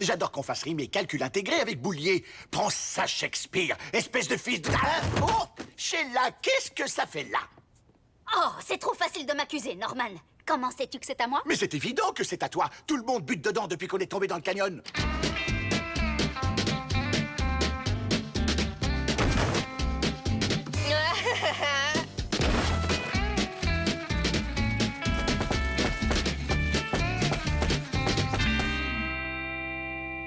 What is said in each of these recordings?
J'adore qu'on fasse rimer calcul intégré avec boulier. Prends ça, Shakespeare, espèce de fils de... Ah, oh, Sheila, qu'est-ce que ça fait là? Oh, c'est trop facile de m'accuser, Norman. Comment sais-tu que c'est à moi? Mais c'est évident que c'est à toi. Tout le monde bute dedans depuis qu'on est tombé dans le canyon.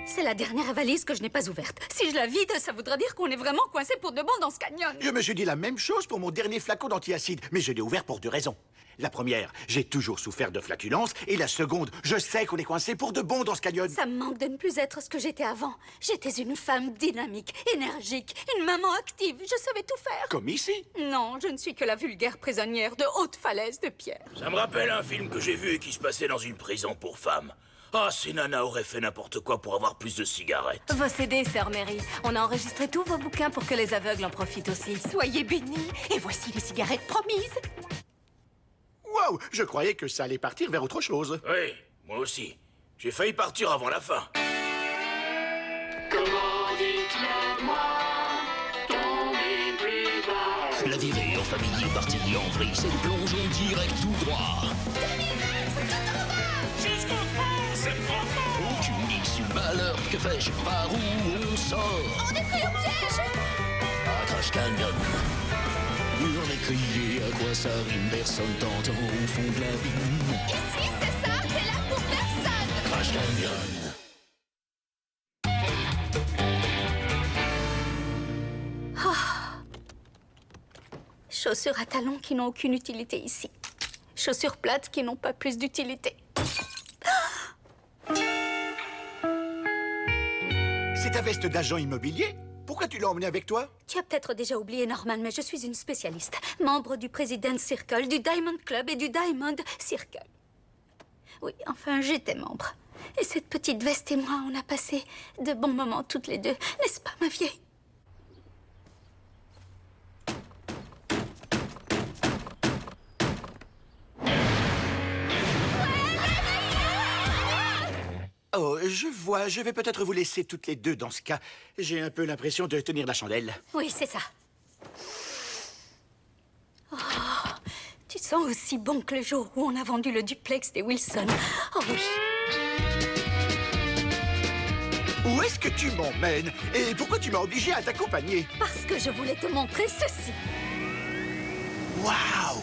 C'est la dernière valise que je n'ai pas ouverte. Si je la vide, ça voudra dire qu'on est vraiment coincé pour de bon dans ce canyon. Je me suis dit la même chose pour mon dernier flacon d'antiacide, mais je l'ai ouvert pour deux raisons. La première, j'ai toujours souffert de flatulence, et la seconde, je sais qu'on est coincé pour de bon dans ce canyon. Ça me manque de ne plus être ce que j'étais avant. J'étais une femme dynamique, énergique, une maman active. Je savais tout faire. Comme ici. Non, je ne suis que la vulgaire prisonnière de haute falaise de pierre. Ça me rappelle un film que j'ai vu et qui se passait dans une prison pour femmes. Ah, ces nanas auraient fait n'importe quoi pour avoir plus de cigarettes. Vos CD, Sœur Mary. On a enregistré tous vos bouquins pour que les aveugles en profitent aussi. Soyez bénis, et voici les cigarettes promises. Waouh, je croyais que ça allait partir vers autre chose. Oui, moi aussi. J'ai failli partir avant la fin. Comment dites-le-moi, tombez plus bas. La virée en famille est partie en vrille, c'est le plongeon direct tout droit. Jusqu'au fond, c'est profond. Aucune issue, malheur, que fais-je, par où on sort? On est pris au piège! À Crash Canyon. Hurler, crier, à quoi ça rime, personne t'entend au fond de l'abîme. Ici, c'est ça, c'est là pour personne! Crash Canyon. Chaussures à talons qui n'ont aucune utilité ici. Chaussures plates qui n'ont pas plus d'utilité. C'est ta veste d'agent immobilier? Pourquoi tu l'as emmenée avec toi? Tu as peut-être déjà oublié, Norman, mais je suis une spécialiste. Membre du President's Circle, du Diamond Club et du Diamond Circle. Oui, enfin, j'étais membre. Et cette petite veste et moi, on a passé de bons moments toutes les deux. N'est-ce pas, ma vieille? Oh, je vois, je vais peut-être vous laisser toutes les deux dans ce cas. J'ai un peu l'impression de tenir la chandelle. Oui, c'est ça. Oh, tu sens aussi bon que le jour où on a vendu le duplex des Wilson. Oh oui. Où est-ce que tu m'emmènes? Et pourquoi tu m'as obligé à t'accompagner? Parce que je voulais te montrer ceci. Waouh!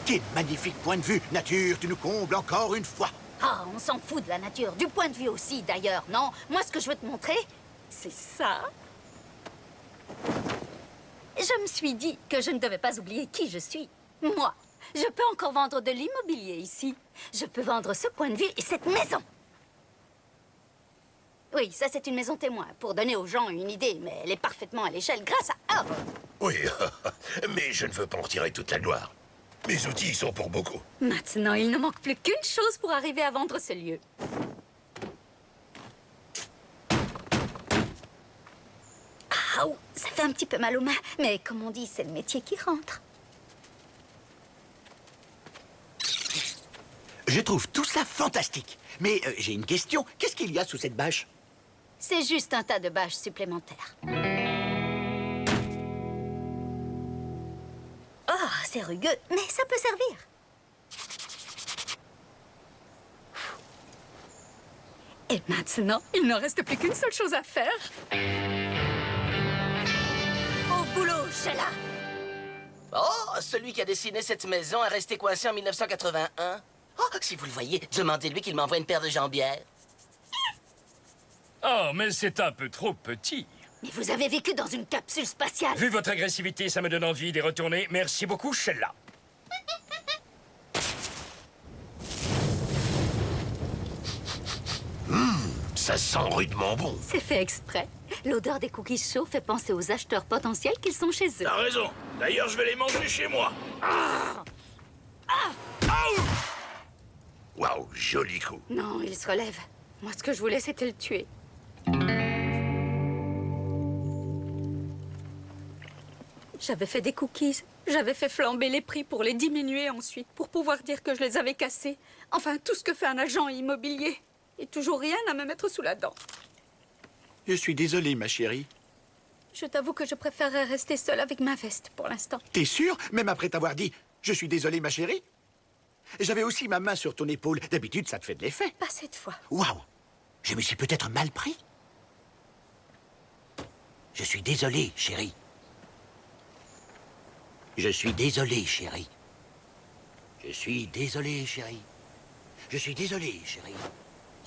Quel magnifique point de vue! Nature, tu nous combles encore une fois. Ah, on s'en fout de la nature. Du point de vue aussi, d'ailleurs, non? Moi, ce que je veux te montrer, c'est ça. Je me suis dit que je ne devais pas oublier qui je suis. Moi, je peux encore vendre de l'immobilier ici. Je peux vendre ce point de vue et cette maison. Oui, ça, c'est une maison témoin, pour donner aux gens une idée, mais elle est parfaitement à l'échelle grâce à Aaron. Oui, mais je ne veux pas en tirer toute la gloire. Mes outils sont pour beaucoup. Maintenant, il ne manque plus qu'une chose pour arriver à vendre ce lieu. Ah, ça fait un petit peu mal aux mains, mais comme on dit, c'est le métier qui rentre. Je trouve tout ça fantastique. Mais j'ai une question. Qu'est-ce qu'il y a sous cette bâche? C'est juste un tas de bâches supplémentaires. Oh, c'est rugueux, mais ça peut servir. Et maintenant, il ne reste plus qu'une seule chose à faire. Au boulot, Sheila! Oh, celui qui a dessiné cette maison est resté coincé en 1981. Oh, si vous le voyez, demandez-lui qu'il m'envoie une paire de jambières. Oh, mais c'est un peu trop petit. Mais vous avez vécu dans une capsule spatiale. Vu votre agressivité, ça me donne envie d'y retourner. Merci beaucoup, Sheila. Ça sent rudement bon. C'est fait exprès. L'odeur des cookies chauds fait penser aux acheteurs potentiels qu'ils sont chez eux. T'as raison. D'ailleurs, je vais les manger chez moi. Waouh, joli coup. Non, il se relève. Moi, ce que je voulais, c'était le tuer. J'avais fait des cookies. J'avais fait flamber les prix pour les diminuer ensuite, pour pouvoir dire que je les avais cassés. Enfin, tout ce que fait un agent immobilier. Et toujours rien à me mettre sous la dent. Je suis désolé, ma chérie. Je t'avoue que je préférerais rester seule avec ma veste pour l'instant. T'es sûr? Même après t'avoir dit « Je suis désolé, ma chérie » J'avais aussi ma main sur ton épaule. D'habitude, ça te fait de l'effet. Pas cette fois. Waouh! Je me suis peut-être mal pris. Je suis désolé, chérie. Je suis désolé, chérie. Je suis désolé, chérie. Je suis désolé, chérie.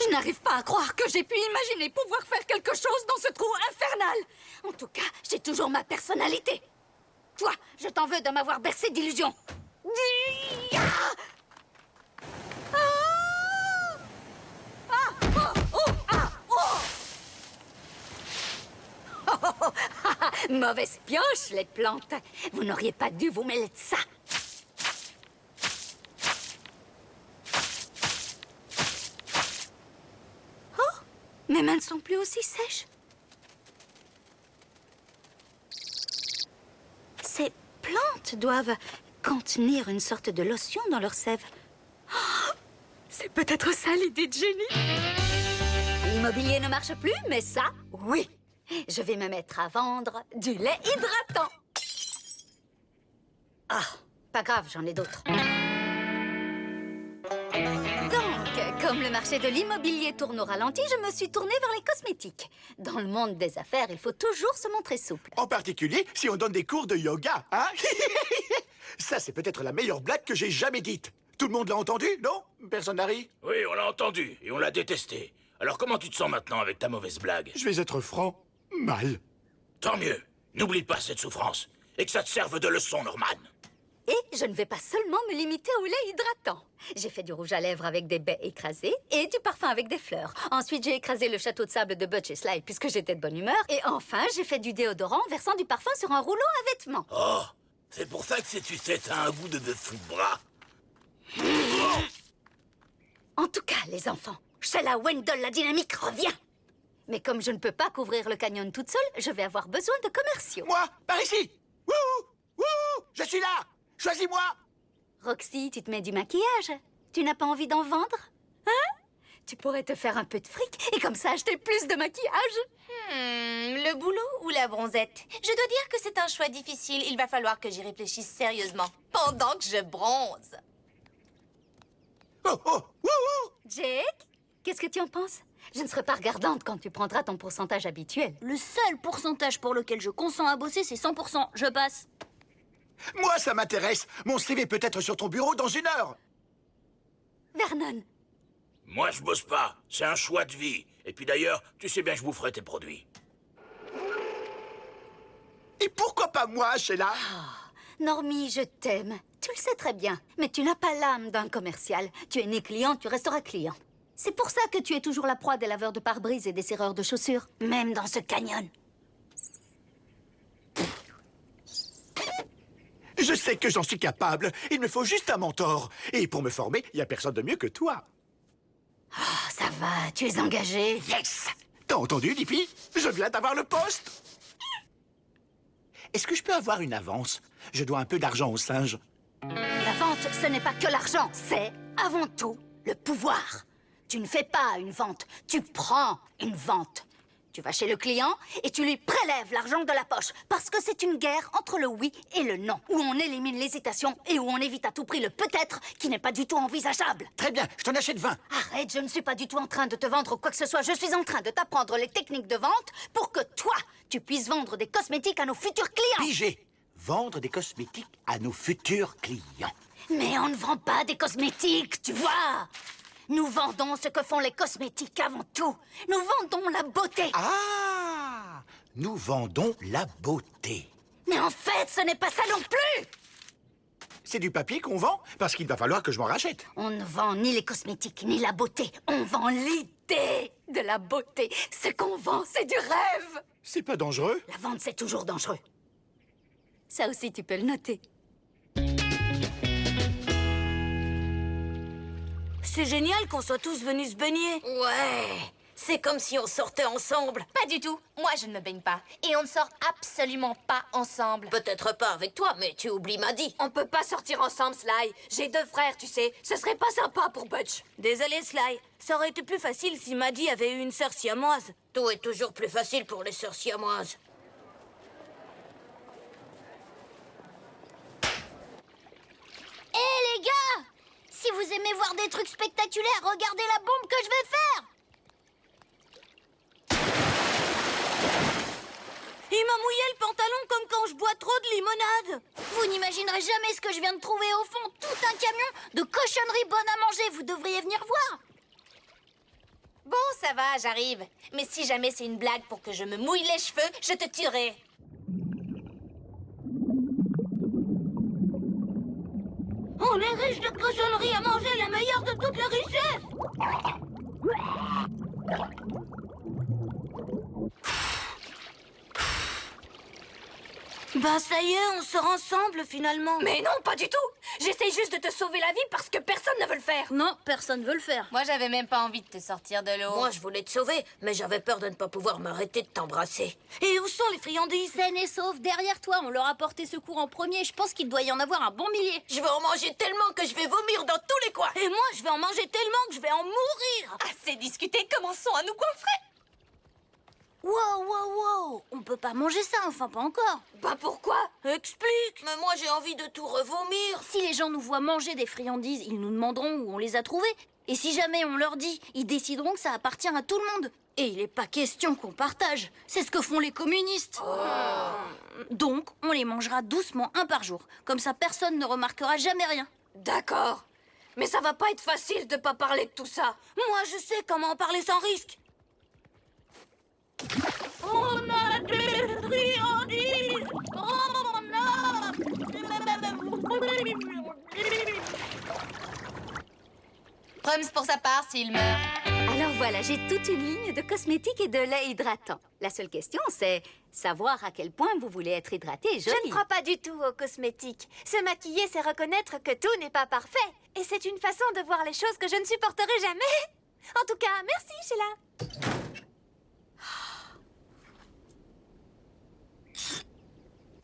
Je n'arrive pas à croire que j'ai pu imaginer pouvoir faire quelque chose dans ce trou infernal. En tout cas, j'ai toujours ma personnalité. Toi, je t'en veux de m'avoir bercé d'illusions. Mauvaise pioche, les plantes. Vous n'auriez pas dû vous mêler de ça. Oh, mes mains ne sont plus aussi sèches. Ces plantes doivent contenir une sorte de lotion dans leur sève. Oh, c'est peut-être ça l'idée de génie. L'immobilier ne marche plus, mais ça, oui. Je vais me mettre à vendre du lait hydratant. Ah, pas grave, j'en ai d'autres. Donc, comme le marché de l'immobilier tourne au ralenti, je me suis tournée vers les cosmétiques. Dans le monde des affaires, il faut toujours se montrer souple. En particulier, si on donne des cours de yoga, hein? Ça, c'est peut-être la meilleure blague que j'ai jamais dite. Tout le monde l'a entendu, non? Personne n'a ri? Oui, on l'a entendu et on l'a détesté. Alors comment tu te sens maintenant avec ta mauvaise blague? Je vais être franc, mal. Tant mieux. N'oublie pas cette souffrance. Et que ça te serve de leçon, Norman. Et je ne vais pas seulement me limiter au lait hydratant. J'ai fait du rouge à lèvres avec des baies écrasées et du parfum avec des fleurs. Ensuite, j'ai écrasé le château de sable de Butch et Slide puisque j'étais de bonne humeur. Et enfin, j'ai fait du déodorant en versant du parfum sur un rouleau à vêtements. Oh, c'est pour ça que cette sucette a un goût de bœuf de bras. En tout cas, les enfants, Sheila Wendell la dynamique revient. Mais comme je ne peux pas couvrir le canyon toute seule, je vais avoir besoin de commerciaux. Moi, par ici! Wouhou! Wouhou! Je suis là! Choisis-moi! Roxy, tu te mets du maquillage. Tu n'as pas envie d'en vendre? Hein? Tu pourrais te faire un peu de fric et comme ça acheter plus de maquillage. Le boulot ou la bronzette? Je dois dire que c'est un choix difficile. Il va falloir que j'y réfléchisse sérieusement pendant que je bronze. Oh, oh! Wouhou! Jake, qu'est-ce que tu en penses? Je ne serai pas regardante quand tu prendras ton pourcentage habituel. Le seul pourcentage pour lequel je consens à bosser, c'est 100%. Je passe. Moi, ça m'intéresse. Mon CV peut être sur ton bureau dans 1 heure. Vernon. Moi, je bosse pas. C'est un choix de vie. Et puis d'ailleurs, tu sais bien que je vous ferai tes produits. Et pourquoi pas moi, Sheila? Normie, je t'aime. Tu le sais très bien. Mais tu n'as pas l'âme d'un commercial. Tu es né client, tu resteras client. C'est pour ça que tu es toujours la proie des laveurs de pare-brise et des serreurs de chaussures. Même dans ce canyon. Je sais que j'en suis capable. Il me faut juste un mentor. Et pour me former, il n'y a personne de mieux que toi. Oh, ça va, tu es engagé. Yes! T'as entendu, Lippy? Je viens d'avoir le poste. Est-ce que je peux avoir une avance? Je dois un peu d'argent aux singes. La vente, ce n'est pas que l'argent. C'est, avant tout, le pouvoir. Tu ne fais pas une vente, tu prends une vente. Tu vas chez le client et tu lui prélèves l'argent de la poche. Parce que c'est une guerre entre le oui et le non. Où on élimine l'hésitation et où on évite à tout prix le peut-être qui n'est pas du tout envisageable. Très bien, je t'en achète 20. Arrête, je ne suis pas du tout en train de te vendre quoi que ce soit. Je suis en train de t'apprendre les techniques de vente pour que toi, tu puisses vendre des cosmétiques à nos futurs clients. Pigé. Vendre des cosmétiques à nos futurs clients. Mais on ne vend pas des cosmétiques, tu vois. Nous vendons ce que font les cosmétiques avant tout. Nous vendons la beauté. Ah! Nous vendons la beauté. Mais en fait, ce n'est pas ça non plus. C'est du papier qu'on vend? Parce qu'il va falloir que je m'en rachète. On ne vend ni les cosmétiques, ni la beauté. On vend l'idée de la beauté. Ce qu'on vend, c'est du rêve. C'est pas dangereux? La vente, c'est toujours dangereux. Ça aussi, tu peux le noter. C'est génial qu'on soit tous venus se baigner. Ouais, C'est comme si on sortait ensemble. Pas du tout. Moi, je ne me baigne pas. Et on ne sort absolument pas ensemble. Peut-être pas avec toi, mais tu oublies Maddie. On peut pas sortir ensemble, Sly. J'ai 2 frères, tu sais. Ce serait pas sympa pour Butch. Désolé, Sly. Ça aurait été plus facile si Maddie avait eu une sœur siamoise. Tout est toujours plus facile pour les sœurs siamoises. Hé les gars! Si vous aimez voir des trucs spectaculaires, regardez la bombe que je vais faire! Il m'a mouillé le pantalon comme quand je bois trop de limonade. Vous n'imaginerez jamais ce que je viens de trouver au fond. Tout un camion de cochonneries bonnes à manger. Vous devriez venir voir. Bon, ça va, j'arrive. Mais si jamais c'est une blague pour que je me mouille les cheveux, je te tuerai. On est riche de cochonneries à manger, la meilleure de toutes les richesses. Bah ça y est, on sort ensemble finalement. Mais non, pas du tout. J'essaye juste de te sauver la vie parce que personne ne veut le faire. Non, personne veut le faire. Moi, j'avais même pas envie de te sortir de l'eau. Moi, je voulais te sauver, mais j'avais peur de ne pas pouvoir m'arrêter de t'embrasser. Et où sont les friandises? Saines et sauves derrière toi. On leur a porté secours en premier. Je pense qu'il doit y en avoir un bon millier. Je vais en manger tellement que je vais vomir dans tous les coins. Et moi, je vais en manger tellement que je vais en mourir. Assez discuté, commençons à nous coiffrer. Wow, wow, wow. On peut pas manger ça, enfin pas encore. Bah pourquoi? Explique. Mais moi, j'ai envie de tout revomir. Si les gens nous voient manger des friandises, ils nous demanderont où on les a trouvées. Et si jamais on leur dit, ils décideront que ça appartient à tout le monde. Et il n'est pas question qu'on partage. C'est ce que font les communistes. Donc, on les mangera doucement, un par jour. Comme ça, personne ne remarquera jamais rien. D'accord. Mais ça va pas être facile de pas parler de tout ça. Moi, je sais comment en parler sans risque. On a des friandises. On a... Prums pour sa part s'il meurt. Alors voilà, j'ai toute une ligne de cosmétiques et de lait hydratant. La seule question, c'est savoir à quel point vous voulez être hydraté et Je jolie. ne crois pas du tout aux cosmétiques. Se maquiller, c'est reconnaître que tout n'est pas parfait. Et c'est une façon de voir les choses que je ne supporterai jamais. En tout cas, merci, Sheila.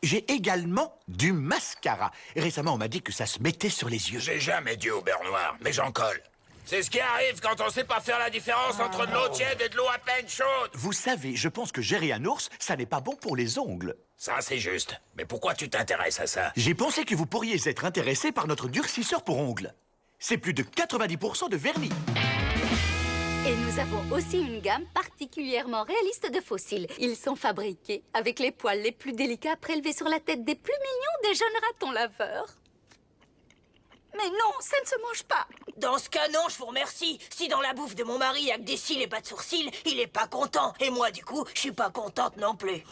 J'ai également du mascara. Récemment, on m'a dit que ça se mettait sur les yeux. J'ai jamais dû au beurre noir, mais j'en colle. C'est ce qui arrive quand on sait pas faire la différence entre de l'eau tiède et de l'eau à peine chaude. Vous savez, je pense que gérer un ours, ça n'est pas bon pour les ongles. Ça, c'est juste. Mais pourquoi tu t'intéresses à ça? J'ai pensé que vous pourriez être intéressé par notre durcisseur pour ongles. C'est plus de 90% de vernis. Et nous avons aussi une gamme particulièrement réaliste de fossiles. Ils sont fabriqués avec les poils les plus délicats prélevés sur la tête des plus mignons des jeunes ratons laveurs. Mais non, ça ne se mange pas. Dans ce cas, non, je vous remercie. Si dans la bouffe de mon mari, il y a que des cils et pas de sourcils, il est pas content. Et moi, du coup, je suis pas contente non plus.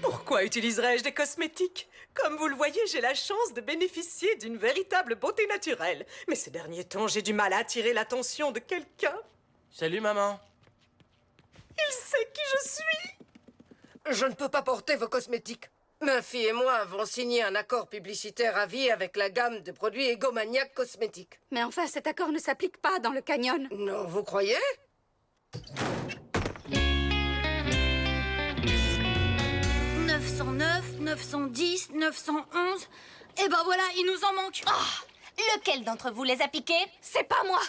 Pourquoi utiliserais-je des cosmétiques? Comme vous le voyez, j'ai la chance de bénéficier d'une véritable beauté naturelle. Mais ces derniers temps, j'ai du mal à attirer l'attention de quelqu'un. Salut, maman. Il sait qui je suis. Je ne peux pas porter vos cosmétiques. Ma fille et moi avons signé un accord publicitaire à vie avec la gamme de produits Egomaniac Cosmétiques. Mais enfin, cet accord ne s'applique pas dans le canyon. Non, vous croyez? « 909, 910, 911... Et ben voilà, il nous en manque. Lequel d'entre vous les a piqués? C'est pas moi.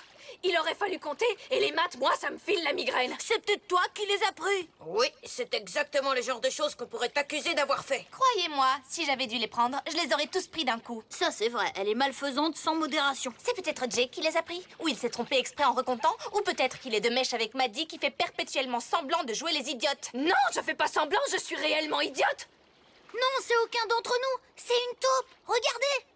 Il aurait fallu compter, et les maths, moi, ça me file la migraine. C'est peut-être toi qui les as pris. Oui, c'est exactement le genre de choses qu'on pourrait t'accuser d'avoir fait. Croyez-moi, si j'avais dû les prendre, je les aurais tous pris d'un coup. Ça, c'est vrai. Elle est malfaisante sans modération. C'est peut-être Jake qui les a pris, ou il s'est trompé exprès en recomptant, ou peut-être qu'il est de mèche avec Maddie qui fait perpétuellement semblant de jouer les idiotes. Non, je fais pas semblant, je suis réellement idiote. Non, c'est aucun d'entre nous. C'est une taupe. Regardez.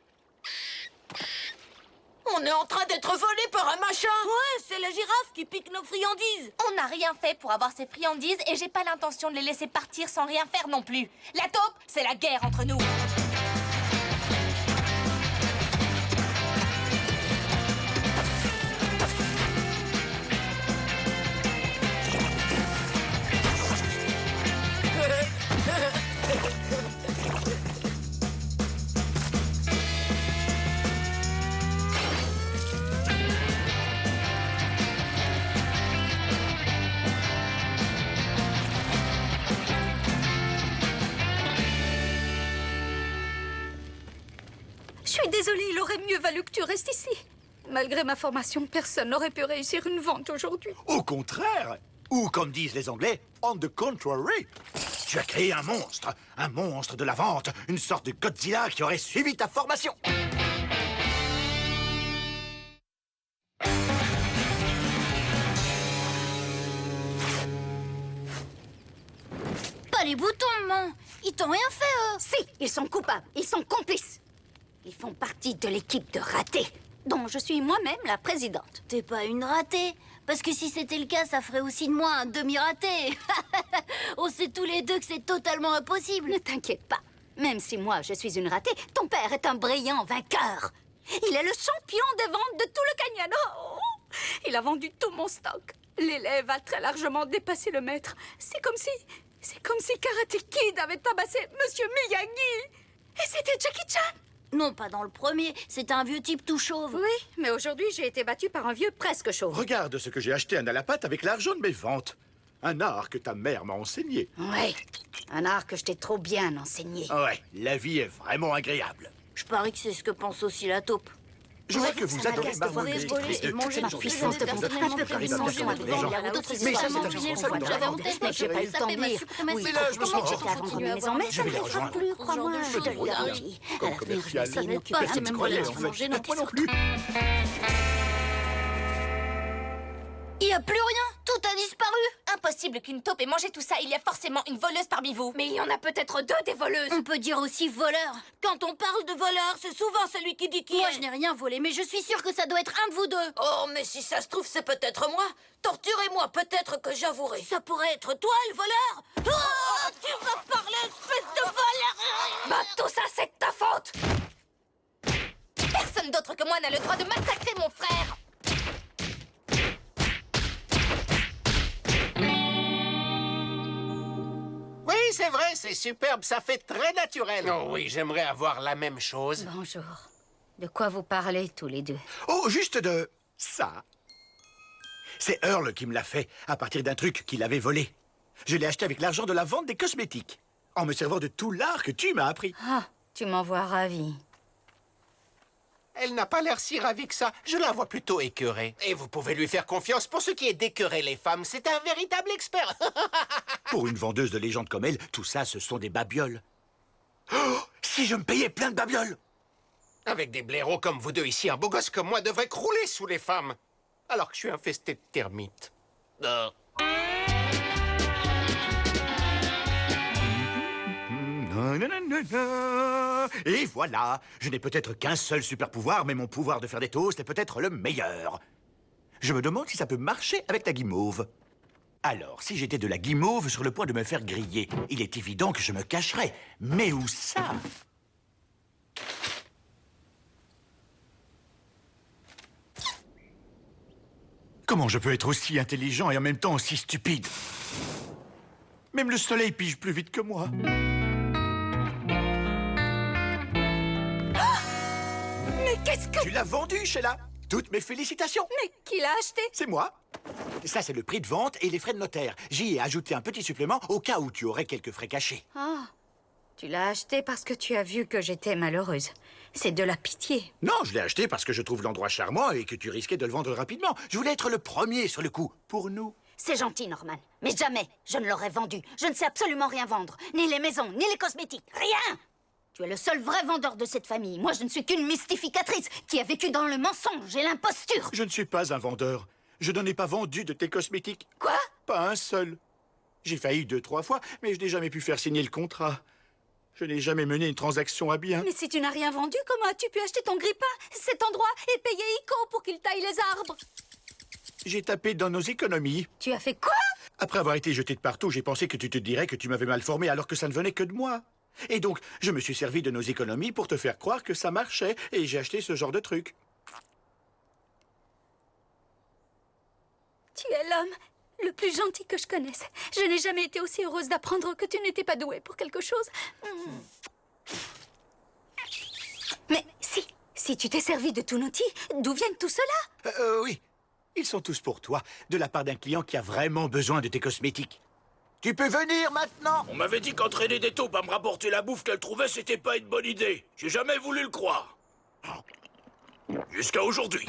On est en train d'être volé par un machin. Ouais, c'est la girafe qui pique nos friandises. On n'a rien fait pour avoir ces friandises et j'ai pas l'intention de les laisser partir sans rien faire non plus. La taupe, c'est la guerre entre nous. Je suis désolée, il aurait mieux valu que tu restes ici. Malgré ma formation, personne n'aurait pu réussir une vente aujourd'hui. Au contraire. Ou, comme disent les Anglais, on the contrary. Tu as créé un monstre de la vente, une sorte de Godzilla qui aurait suivi ta formation. Pas les boutons, maman. Ils t'ont rien fait, eux. Si, ils sont coupables, ils sont complices. Ils font partie de l'équipe de ratés, dont je suis moi-même la présidente. T'es pas une ratée. Parce que si c'était le cas, ça ferait aussi de moi un demi-raté. On sait tous les deux que c'est totalement impossible. Ne t'inquiète pas. Même si moi, je suis une ratée, ton père est un brillant vainqueur. Il est le champion des ventes de tout le canyon. Oh, il a vendu tout mon stock. L'élève a très largement dépassé le maître. C'est comme si Karate Kid avait tabassé Monsieur Miyagi. Et c'était Jackie Chan. Non, pas dans le premier. C'était un vieux type tout chauve. Oui, mais aujourd'hui, j'ai été battue par un vieux presque chauve. Regarde ce que j'ai acheté à Nalapat avec l'argent de mes ventes. Un art que ta mère m'a enseigné. Oui, un art que je t'ai trop bien enseigné. Ouais, la vie est vraiment agréable. Je parie que c'est ce que pense aussi la taupe. Je vois que vous adorez marmonner les voler et manger ma puissance de personnellement un peu comme manger ma viande. Il y a d'autres histoires à manger, on voit de la vente, mais j'ai pas eu le temps de lire. Oui, mais là, je me sens j'étais à vendre mes maisons, mais ça ne les fera plus, crois-moi, je te le garantis. À l'avenir, je vais essayer de m'occuper un peu de manger notre non plus. Il n'y a plus rien. Tout a disparu. Impossible qu'une taupe ait mangé tout ça. Il y a forcément une voleuse parmi vous. Mais il y en a peut-être deux des voleuses. On peut dire aussi voleur. Quand on parle de voleur, c'est souvent celui qui dit qui Moi, je n'ai rien volé, mais je suis sûre que ça doit être un de vous deux. Oh, mais si ça se trouve, c'est peut-être moi. Torturez-moi, peut-être que j'avouerai. Ça pourrait être toi, le voleur. Oh, tu vas parler, espèce de voleur. Bah, tout ça, c'est de ta faute. Personne d'autre que moi n'a le droit de massacrer mon frère. Oui, c'est vrai, c'est superbe, ça fait très naturel. Oh oui, j'aimerais avoir la même chose. Bonjour. De quoi vous parlez tous les deux? Oh, juste de ça. C'est Earl qui me l'a fait, à partir d'un truc qu'il avait volé. Je l'ai acheté avec l'argent de la vente des cosmétiques, en me servant de tout l'art que tu m'as appris. Ah, tu m'en vois ravie. Elle n'a pas l'air si ravie que ça. Je la vois plutôt écœurée. Et vous pouvez lui faire confiance pour ce qui est d'écœurer les femmes. C'est un véritable expert. Pour une vendeuse de légendes comme elle, tout ça, ce sont des babioles. Oh, si je me payais plein de babioles! Avec des blaireaux comme vous deux ici, un beau gosse comme moi devrait crouler sous les femmes. Alors que je suis infesté de termites. Et voilà, je n'ai peut-être qu'un seul super pouvoir, mais mon pouvoir de faire des toasts est peut-être le meilleur. Je me demande si ça peut marcher avec la guimauve. Alors, si j'étais de la guimauve sur le point de me faire griller, il est évident que je me cacherais. Mais où ça? Comment je peux être aussi intelligent et en même temps aussi stupide? Même le soleil pige plus vite que moi. Mais qu'est-ce que... Tu l'as vendu, Sheila. Toutes mes félicitations. Mais qui l'a acheté? C'est moi. Ça, c'est le prix de vente et les frais de notaire. J'y ai ajouté un petit supplément au cas où tu aurais quelques frais cachés. Ah, tu l'as acheté parce que tu as vu que j'étais malheureuse. C'est de la pitié. Non, je l'ai acheté parce que je trouve l'endroit charmant et que tu risquais de le vendre rapidement. Je voulais être le premier sur le coup, pour nous. C'est gentil, Norman. Mais jamais je ne l'aurais vendu. Je ne sais absolument rien vendre. Ni les maisons, ni les cosmétiques. Rien! Tu es le seul vrai vendeur de cette famille. Moi, je ne suis qu'une mystificatrice qui a vécu dans le mensonge et l'imposture. Je ne suis pas un vendeur. Je n'en ai pas vendu de tes cosmétiques. Quoi? Pas un seul. J'ai failli 2-3 fois, mais je n'ai jamais pu faire signer le contrat. Je n'ai jamais mené une transaction à bien. Mais si tu n'as rien vendu, comment as-tu pu acheter ton grippin, cet endroit, et payer Ico pour qu'il taille les arbres? J'ai tapé dans nos économies. Tu as fait quoi? Après avoir été jeté de partout, j'ai pensé que tu te dirais que tu m'avais mal formé alors que ça ne venait que de moi. Et donc, je me suis servi de nos économies pour te faire croire que ça marchait, et j'ai acheté ce genre de truc. Tu es l'homme le plus gentil que je connaisse. Je n'ai jamais été aussi heureuse d'apprendre que tu n'étais pas doué pour quelque chose. Mais si tu t'es servi de tout outil, d'où viennent tout cela? Oui, ils sont tous pour toi, de la part d'un client qui a vraiment besoin de tes cosmétiques. Tu peux venir maintenant? On m'avait dit qu'entraîner des taupes à me rapporter la bouffe qu'elles trouvaient, c'était pas une bonne idée. J'ai jamais voulu le croire. Jusqu'à aujourd'hui.